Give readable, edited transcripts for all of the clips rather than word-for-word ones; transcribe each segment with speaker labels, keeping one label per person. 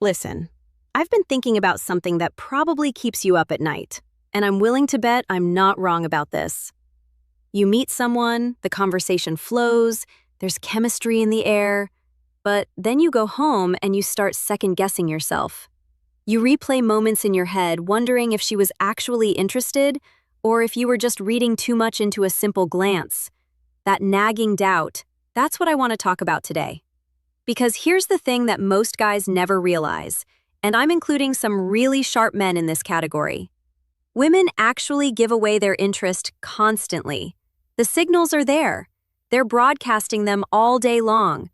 Speaker 1: Listen, I've been thinking about something that probably keeps you up at night, and I'm willing to bet I'm not wrong about this. You meet someone, the conversation flows, there's chemistry in the air, but then you go home and you start second-guessing yourself. You replay moments in your head wondering if she was actually interested or if you were just reading too much into a simple glance. That nagging doubt, that's what I want to talk about today. Because here's the thing that most guys never realize, and I'm including some really sharp men in this category. Women actually give away their interest constantly. The signals are there. They're broadcasting them all day long.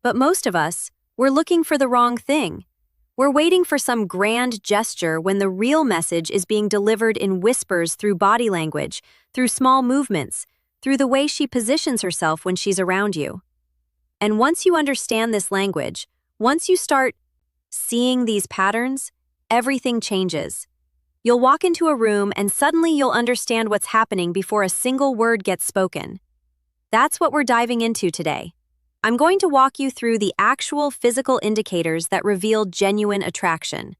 Speaker 1: But most of us, we're looking for the wrong thing. We're waiting for some grand gesture when the real message is being delivered in whispers through body language, through small movements, through the way she positions herself when she's around you. And once you understand this language, once you start seeing these patterns, everything changes. You'll walk into a room and suddenly you'll understand what's happening before a single word gets spoken. That's what we're diving into today. I'm going to walk you through the actual physical indicators that reveal genuine attraction.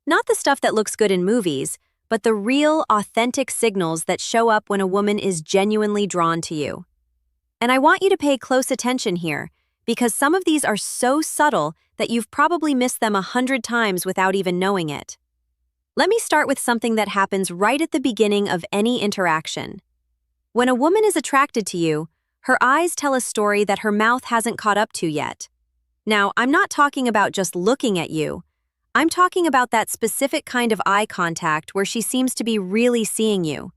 Speaker 1: Not the stuff that looks good in movies, but the real, authentic signals that show up when a woman is genuinely drawn to you. And I want you to pay close attention here, because some of these are so subtle that you've probably missed them 100 times without even knowing it. Let me start with something that happens right at the beginning of any interaction. When a woman is attracted to you, her eyes tell a story that her mouth hasn't caught up to yet. Now, I'm not talking about just looking at you. I'm talking about that specific kind of eye contact where she seems to be really seeing you.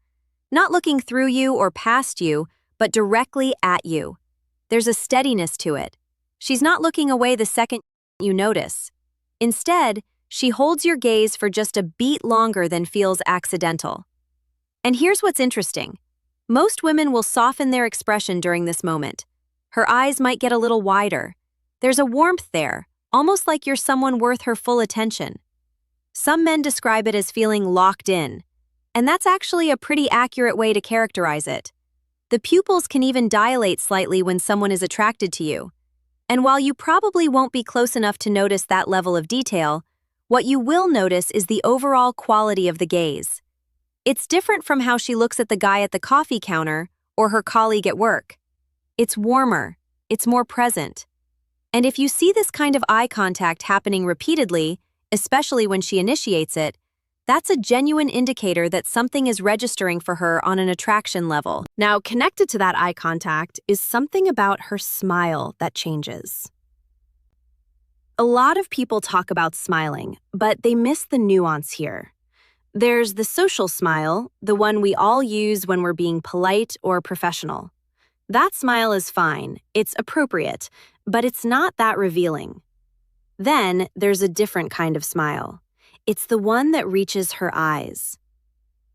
Speaker 1: Not looking through you or past you, but directly at you. There's a steadiness to it. She's not looking away the second you notice. Instead, she holds your gaze for just a beat longer than feels accidental. And here's what's interesting. Most women will soften their expression during this moment. Her eyes might get a little wider. There's a warmth there, almost like you're someone worth her full attention. Some men describe it as feeling locked in, and that's actually a pretty accurate way to characterize it. The pupils can even dilate slightly when someone is attracted to you. And while you probably won't be close enough to notice that level of detail, what you will notice is the overall quality of the gaze. It's different from how she looks at the guy at the coffee counter or her colleague at work. It's warmer, it's more present. And if you see this kind of eye contact happening repeatedly, especially when she initiates it, that's a genuine indicator that something is registering for her on an attraction level. Now, connected to that eye contact is something about her smile that changes. A lot of people talk about smiling, but they miss the nuance here. There's the social smile, the one we all use when we're being polite or professional. That smile is fine, it's appropriate, but it's not that revealing. Then there's a different kind of smile. It's the one that reaches her eyes.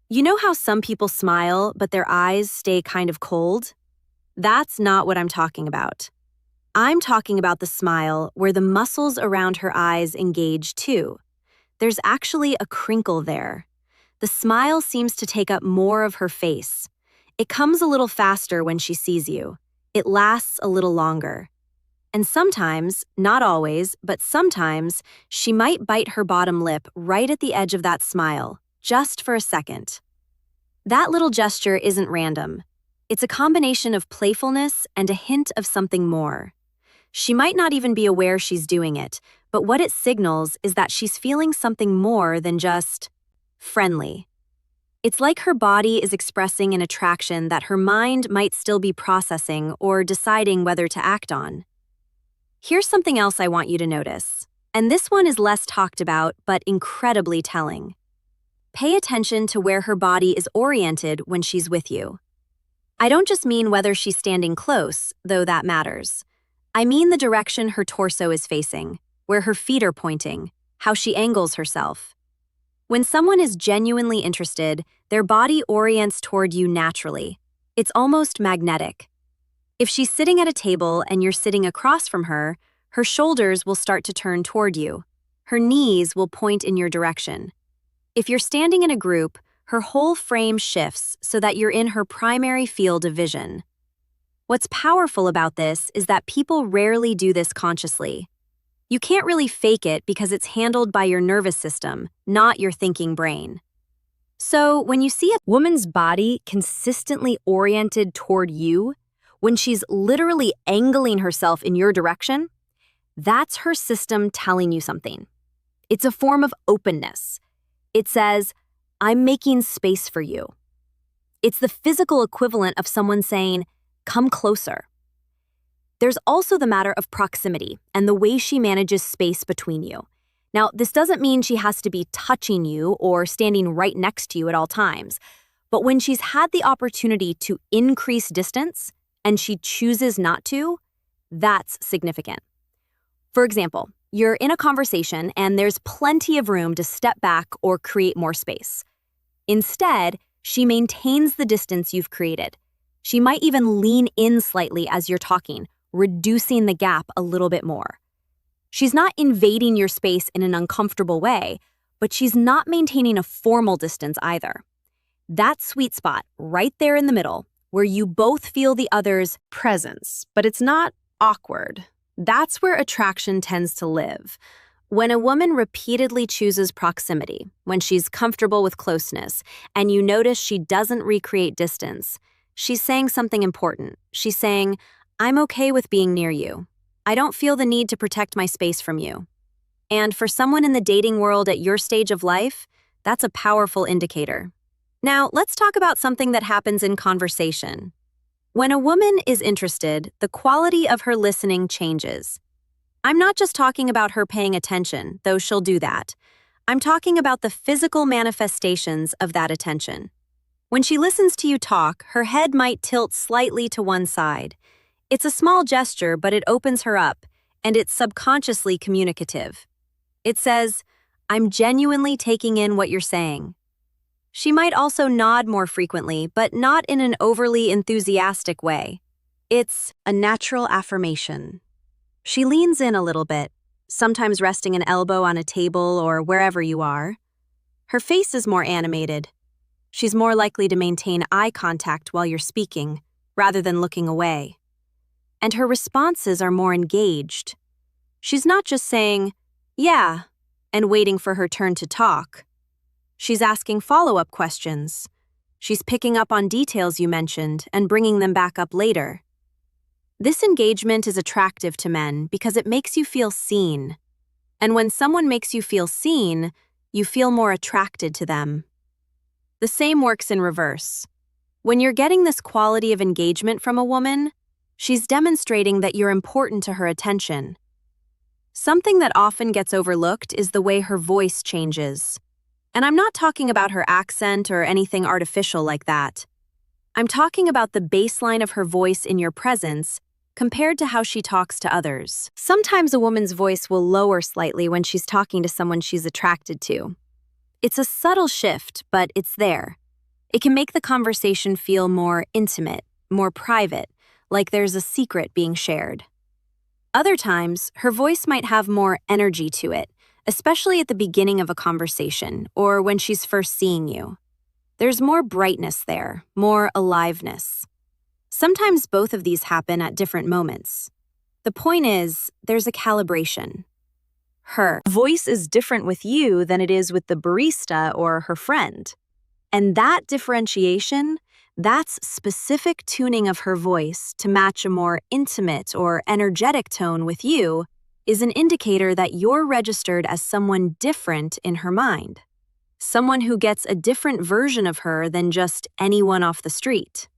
Speaker 1: You know how some people smile, but their eyes stay kind of cold? That's not what I'm talking about. I'm talking about the smile where the muscles around her eyes engage too. There's actually a crinkle there. The smile seems to take up more of her face. It comes a little faster when she sees you. It lasts a little longer. And sometimes, not always, but sometimes, she might bite her bottom lip right at the edge of that smile, just for a second. That little gesture isn't random. It's a combination of playfulness and a hint of something more. She might not even be aware she's doing it, but what it signals is that she's feeling something more than just friendly. It's like her body is expressing an attraction that her mind might still be processing or deciding whether to act on. Here's something else I want you to notice, and this one is less talked about but incredibly telling. Pay attention to where her body is oriented when she's with you. I don't just mean whether she's standing close, though that matters. I mean the direction her torso is facing, where her feet are pointing, how she angles herself. When someone is genuinely interested, their body orients toward you naturally. It's almost magnetic. If she's sitting at a table and you're sitting across from her, her shoulders will start to turn toward you. Her knees will point in your direction. If you're standing in a group, her whole frame shifts so that you're in her primary field of vision. What's powerful about this is that people rarely do this consciously. You can't really fake it because it's handled by your nervous system, not your thinking brain. So, when you see a woman's body consistently oriented toward you, when she's literally angling herself in your direction, that's her system telling you something. It's a form of openness. It says, I'm making space for you. It's the physical equivalent of someone saying, come closer. There's also the matter of proximity and the way she manages space between you. Now, this doesn't mean she has to be touching you or standing right next to you at all times, but when she's had the opportunity to increase distance and she chooses not to, that's significant. For example, you're in a conversation and there's plenty of room to step back or create more space. Instead, she maintains the distance you've created. She might even lean in slightly as you're talking, reducing the gap a little bit more. She's not invading your space in an uncomfortable way, but she's not maintaining a formal distance either. That sweet spot, right there in the middle, where you both feel the other's presence, but it's not awkward. That's where attraction tends to live. When a woman repeatedly chooses proximity, when she's comfortable with closeness, and you notice she doesn't recreate distance, she's saying something important. She's saying, I'm okay with being near you. I don't feel the need to protect my space from you. And for someone in the dating world at your stage of life, that's a powerful indicator. Now, let's talk about something that happens in conversation. When a woman is interested, the quality of her listening changes. I'm not just talking about her paying attention, though she'll do that. I'm talking about the physical manifestations of that attention. When she listens to you talk, her head might tilt slightly to one side. It's a small gesture, but it opens her up, and it's subconsciously communicative. It says, I'm genuinely taking in what you're saying. She might also nod more frequently, but not in an overly enthusiastic way. It's a natural affirmation. She leans in a little bit, sometimes resting an elbow on a table or wherever you are. Her face is more animated. She's more likely to maintain eye contact while you're speaking, rather than looking away. And her responses are more engaged. She's not just saying, yeah, and waiting for her turn to talk. She's asking follow-up questions. She's picking up on details you mentioned and bringing them back up later. This engagement is attractive to men because it makes you feel seen. And when someone makes you feel seen, you feel more attracted to them. The same works in reverse. When you're getting this quality of engagement from a woman, she's demonstrating that you're important to her attention. Something that often gets overlooked is the way her voice changes. And I'm not talking about her accent or anything artificial like that. I'm talking about the baseline of her voice in your presence compared to how she talks to others. Sometimes a woman's voice will lower slightly when she's talking to someone she's attracted to. It's a subtle shift, but it's there. It can make the conversation feel more intimate, more private, like there's a secret being shared. Other times, her voice might have more energy to it, especially at the beginning of a conversation or when she's first seeing you. There's more brightness there, more aliveness. Sometimes both of these happen at different moments. The point is, there's a calibration. Her voice is different with you than it is with the barista or her friend. And that differentiation, that's specific tuning of her voice to match a more intimate or energetic tone with you, is an indicator that you're registered as someone different in her mind. Someone who gets a different version of her than just anyone off the street.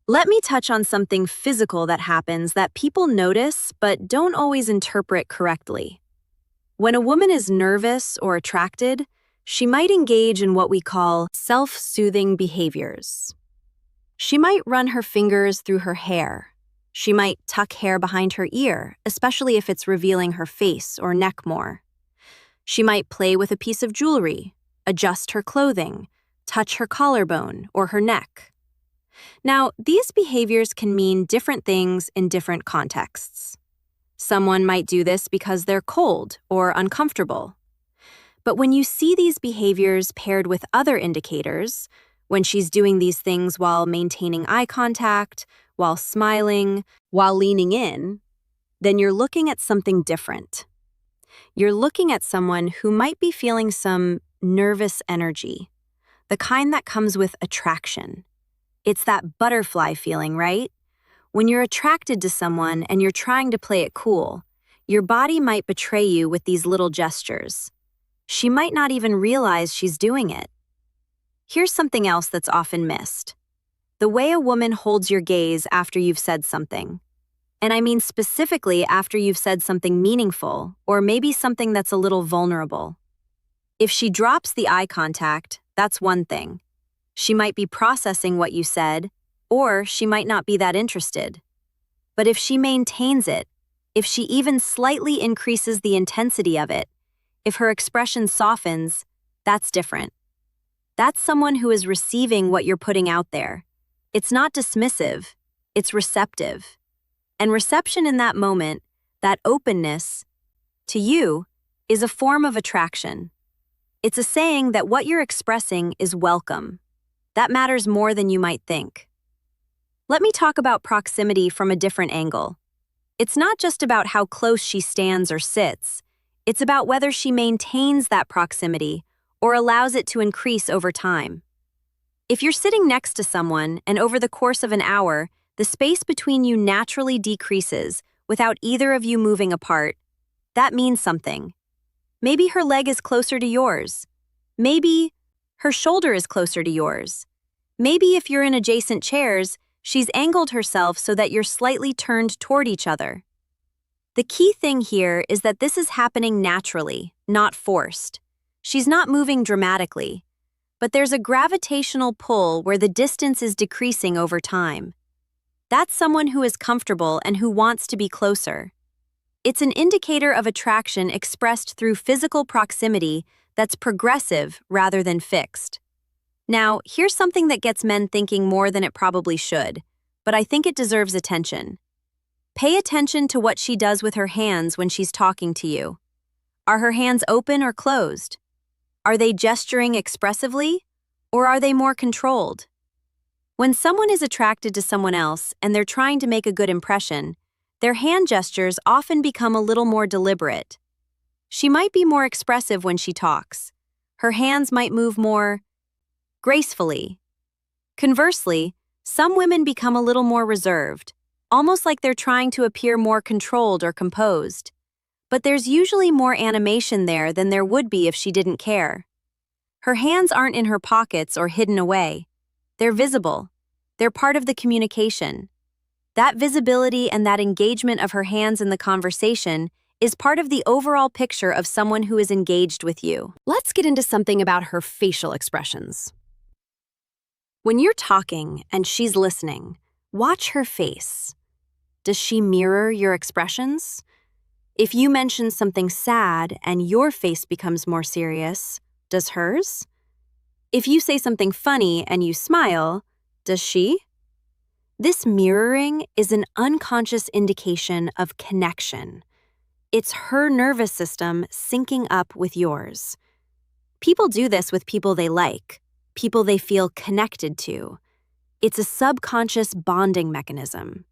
Speaker 1: Let me touch on something physical that happens that people notice but don't always interpret correctly. When a woman is nervous or attracted, she might engage in what we call self-soothing behaviors. She might run her fingers through her hair. She might tuck hair behind her ear, especially if it's revealing her face or neck more. She might play with a piece of jewelry, adjust her clothing, touch her collarbone or her neck. Now, these behaviors can mean different things in different contexts. Someone might do this because they're cold or uncomfortable. But when you see these behaviors paired with other indicators, when she's doing these things while maintaining eye contact, while smiling, while leaning in, then you're looking at something different. You're looking at someone who might be feeling some nervous energy, the kind that comes with attraction. It's that butterfly feeling, right? When you're attracted to someone and you're trying to play it cool, your body might betray you with these little gestures. She might not even realize she's doing it. Here's something else that's often missed: the way a woman holds your gaze after you've said something. And I mean specifically after you've said something meaningful, or maybe something that's a little vulnerable. If she drops the eye contact, that's one thing. She might be processing what you said, or she might not be that interested. But if she maintains it, if she even slightly increases the intensity of it, if her expression softens, that's different. That's someone who is receiving what you're putting out there. It's not dismissive, it's receptive. And reception in that moment, that openness, to you, is a form of attraction. It's a saying that what you're expressing is welcome. That matters more than you might think. Let me talk about proximity from a different angle. It's not just about how close she stands or sits. It's about whether she maintains that proximity or allows it to increase over time. If you're sitting next to someone and over the course of an hour, the space between you naturally decreases without either of you moving apart, that means something. Maybe her leg is closer to yours. Maybe her shoulder is closer to yours. Maybe if you're in adjacent chairs, she's angled herself so that you're slightly turned toward each other. The key thing here is that this is happening naturally, not forced. She's not moving dramatically, but there's a gravitational pull where the distance is decreasing over time. That's someone who is comfortable and who wants to be closer. It's an indicator of attraction expressed through physical proximity that's progressive rather than fixed. Now, here's something that gets men thinking more than it probably should, but I think it deserves attention. Pay attention to what she does with her hands when she's talking to you. Are her hands open or closed? Are they gesturing expressively, or are they more controlled? When someone is attracted to someone else and they're trying to make a good impression, their hand gestures often become a little more deliberate. She might be more expressive when she talks. Her hands might move more gracefully. Conversely, some women become a little more reserved, almost like they're trying to appear more controlled or composed. But there's usually more animation there than there would be if she didn't care. Her hands aren't in her pockets or hidden away. They're visible. They're part of the communication. That visibility and that engagement of her hands in the conversation is part of the overall picture of someone who is engaged with you. Let's get into something about her facial expressions. When you're talking and she's listening, watch her face. Does she mirror your expressions? If you mention something sad and your face becomes more serious, does hers? If you say something funny and you smile, does she? This mirroring is an unconscious indication of connection. It's her nervous system syncing up with yours. People do this with people they like, people they feel connected to. It's a subconscious bonding mechanism.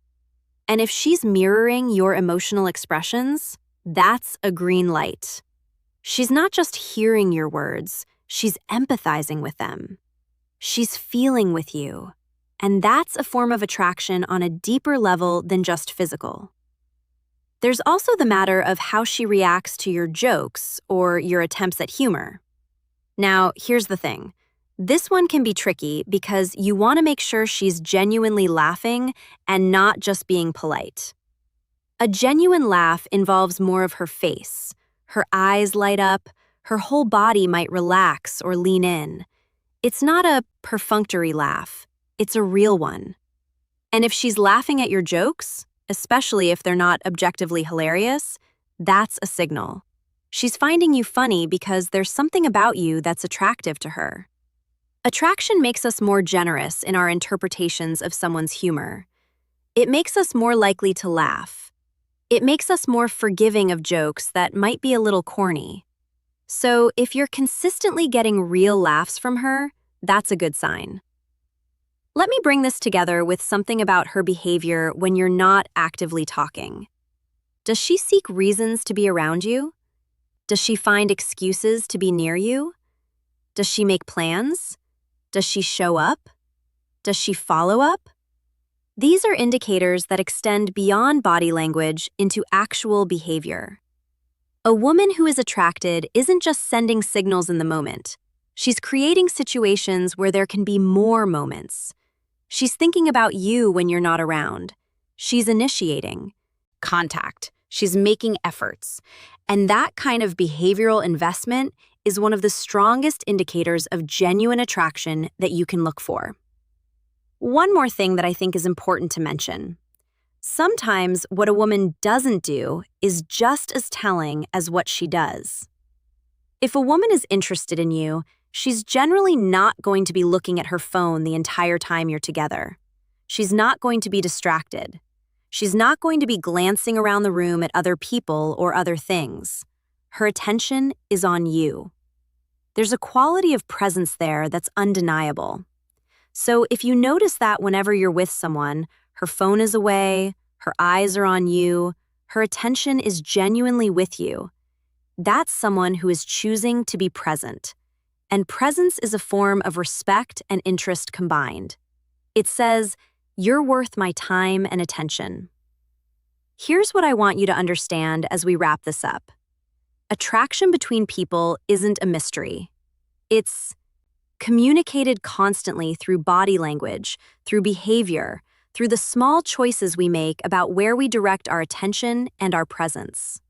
Speaker 1: And if she's mirroring your emotional expressions, that's a green light. She's not just hearing your words, she's empathizing with them. She's feeling with you. And that's a form of attraction on a deeper level than just physical. There's also the matter of how she reacts to your jokes or your attempts at humor. Now, here's the thing. This one can be tricky because you want to make sure she's genuinely laughing and not just being polite. A genuine laugh involves more of her face. Her eyes light up, her whole body might relax or lean in. It's not a perfunctory laugh. It's a real one. And if she's laughing at your jokes, especially if they're not objectively hilarious, that's a signal. She's finding you funny because there's something about you that's attractive to her. Attraction makes us more generous in our interpretations of someone's humor. It makes us more likely to laugh. It makes us more forgiving of jokes that might be a little corny. So if you're consistently getting real laughs from her, that's a good sign. Let me bring this together with something about her behavior when you're not actively talking. Does she seek reasons to be around you? Does she find excuses to be near you? Does she make plans? Does she show up? Does she follow up? These are indicators that extend beyond body language into actual behavior. A woman who is attracted isn't just sending signals in the moment. She's creating situations where there can be more moments. She's thinking about you when you're not around. She's initiating contact. She's making efforts. And that kind of behavioral investment is one of the strongest indicators of genuine attraction that you can look for. One more thing that I think is important to mention. Sometimes what a woman doesn't do is just as telling as what she does. If a woman is interested in you, she's generally not going to be looking at her phone the entire time you're together. She's not going to be distracted. She's not going to be glancing around the room at other people or other things. Her attention is on you. There's a quality of presence there that's undeniable. So if you notice that whenever you're with someone, her phone is away, her eyes are on you, her attention is genuinely with you, that's someone who is choosing to be present. And presence is a form of respect and interest combined. It says, "You're worth my time and attention." Here's what I want you to understand as we wrap this up. Attraction between people isn't a mystery. It's communicated constantly through body language, through behavior, through the small choices we make about where we direct our attention and our presence.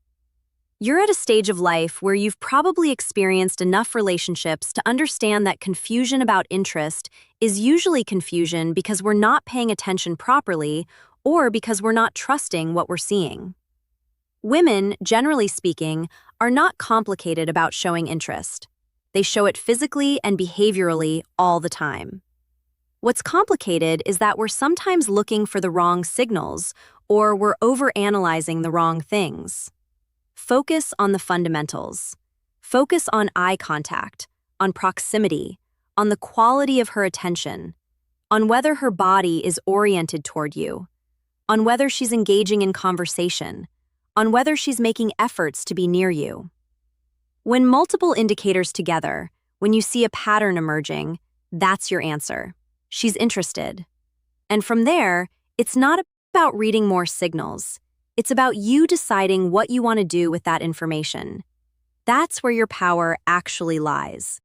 Speaker 1: You're at a stage of life where you've probably experienced enough relationships to understand that confusion about interest is usually confusion because we're not paying attention properly or because we're not trusting what we're seeing. Women, generally speaking, are not complicated about showing interest. They show it physically and behaviorally all the time. What's complicated is that we're sometimes looking for the wrong signals or we're overanalyzing the wrong things. Focus on the fundamentals. Focus on eye contact, on proximity, on the quality of her attention, on whether her body is oriented toward you, on whether she's engaging in conversation, on whether she's making efforts to be near you. When multiple indicators together, when you see a pattern emerging, that's your answer. She's interested. And from there, it's not about reading more signals. It's about you deciding what you want to do with that information. That's where your power actually lies.